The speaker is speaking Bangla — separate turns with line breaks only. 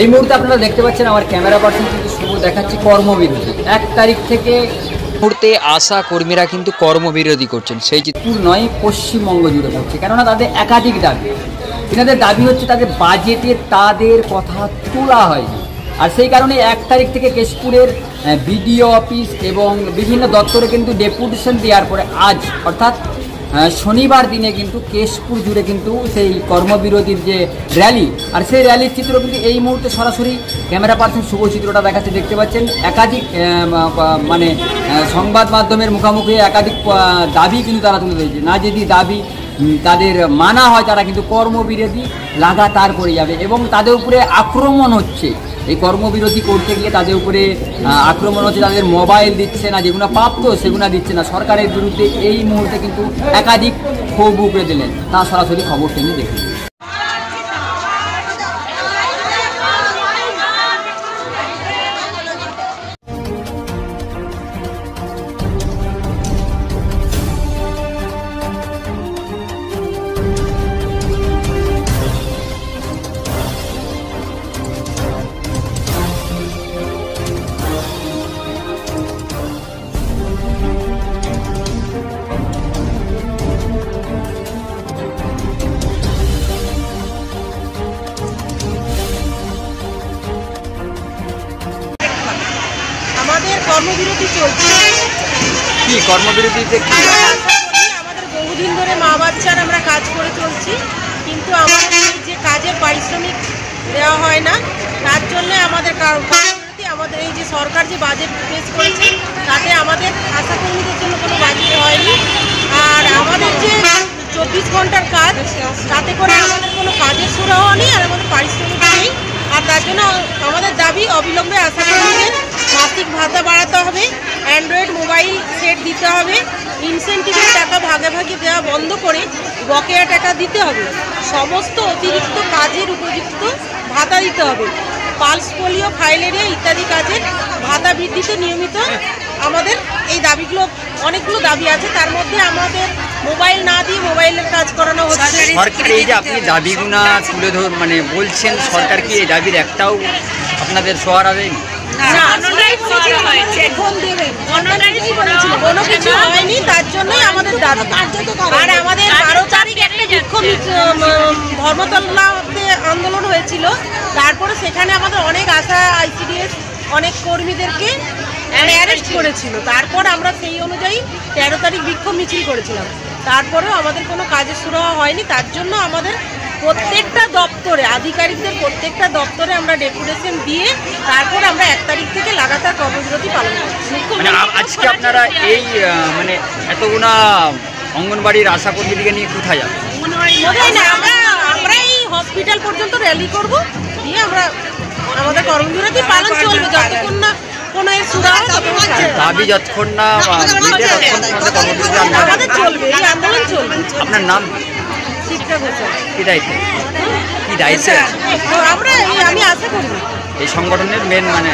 এই মুহূর্তে আপনারা দেখতে পাচ্ছেন আমার ক্যামেরা পার্সন কিন্তু শুভ দেখাচ্ছি কর্মবিরতি 1 তারিখ থেকে মুহূর্তে আশা কর্মীরা কিন্তু কর্মবিরতি করছেন। সেই চিত্র নয় পশ্চিমবঙ্গ জুড়ে পড়ছে, কেননা তাদের একাধিক দাবি। এনাদের দাবি হচ্ছে তাদের বাজেটে তাদের কথা তোলা হয়নি, আর সেই কারণে 1 তারিখ থেকে কেশপুরের বিডিও অফিস এবং বিভিন্ন দপ্তরে কিন্তু ডেপুটেশন দেওয়ার পরে আজ অর্থাৎ শনিবার দিনে কিন্তু কেশপুর জুড়ে কিন্তু সেই কর্মবিরতির যে র্যালি, আর সেই র্যালির চিত্র কিন্তু এই মুহূর্তে সরাসরি ক্যামেরা পার্সন শুভ চিত্রটা দেখাচ্ছে। দেখতে পাচ্ছেন একাধিক মানে সংবাদ মাধ্যমের মুখোমুখি একাধিক দাবি কিন্তু তারা তুলে ধরেছে। না যদি দাবি তাদের মানা হয়, তারা কিন্তু কর্মবিরতি লাগাতার করে যাবে এবং তাদের উপরে আক্রমণ হচ্ছে। এই কর্মবিরতি করতে গিয়ে তাদের উপরে আক্রমণ হচ্ছে, তাদের মোবাইল দিচ্ছে না, যেগুলো প্রাপ্ত সেগুলো দিচ্ছে না। সরকারের বিরুদ্ধে এই মুহূর্তে কিন্তু একাধিক ক্ষোভ উপড়ে দিলেন, তা সরাসরি খবর টেনে দেখুন।
আমাদের কর্মবিরতি চলছে।
কি কর্মবিরতিতে কি?
আমাদের বহুদিন ধরে মা বাচ্চার আমরা কাজ করে চলছি, কিন্তু আমাদের এই যে কাজের পারিশ্রমিক দেওয়া হয় না, তার জন্য আমাদের কর্মবিরতি। আমাদের এই যে সরকার যে বাজেট পেশ করেছে, তাতে আমাদের আশাকর্মীদের জন্য কোনো বাজেট হয়নি। আর আমাদের যে 24 ঘন্টার কাজ, তাতে করে আমাদের কোনো কাজের সুরাহ নেই আর আমাদের পারিশ্রমিক নেই। আর তার জন্য আমাদের দাবি অবিলম্বে আশাকর্মীদের মাসিক ভাতা বাড়াতে হবে, অ্যান্ড্রয়েড মোবাইল সেট দিতে হবে, ইনসেন্টিভের টাকা ভাগে ভাগে দেওয়া বন্ধ করে বকেয়া টাকা দিতে হবে, সমস্ত অতিরিক্ত কাজের উপযুক্ত ভাতা দিতে হবে, পালস পোলিও ফাইলেরিয়া ইত্যাদি কাজের ভাতা বৃদ্ধিতে নিয়মিত। আমাদের এই দাবিগুলো অনেকগুলো দাবি আছে, তার মধ্যে আমাদের মোবাইল না দিয়ে মোবাইলের কাজ করানো হচ্ছে।
সরকার এই যে আপনি দাবিগুলো তুলে মানে বলছেন, সরকার কি এই দাবির একটাও আপনাদের সহারা দেয়নি?
কোনো কিছু হয়নি, তার জন্যই আমাদের দাবি। আর আমাদের 12 তারিখ একটা বিক্ষোভ ধর্মতলাতে আন্দোলন হয়েছিল, তারপরে সেখানে আমাদের অনেক আশা আইসিডিএস অনেক কর্মীদেরকে অ্যারেস্ট করেছিল। তারপর আমরা সেই অনুযায়ী 13 তারিখ বিক্ষোভ মিছিল করেছিলাম, তারপরেও আমাদের কোনো কাজের সুরাহ হয়নি। তার জন্য আমাদের প্রত্যেকটা দপ্তরে, আধিকারিকদের প্রত্যেকটা দপ্তরে আমরা ডেপুটেশন দিয়ে তারপর আমরা 1 তারিখ থেকে লাগাতার কর্মবিরতি পালন করছি।
আজকে আপনারা এই মানে এতগুনা অঙ্গনবাড়ির আশাকর্মীদেরকে নিয়ে কোথায় যাবেন?
আমরা এই হসপিটাল পর্যন্ত র্যালি করব, দিয়ে আমরা আমাদের কর্মবিরতি পালন চলবে যতক্ষণ না কোনো এর সুরাহা
দাবি যতক্ষণ না
আমাদের চলবে, এই আন্দোলন চলবে।
আপনার নাম? কি দায়িত্ব? কি দায়িত্ব?
আমি আশা করি
এই সংগঠনের মেন মানে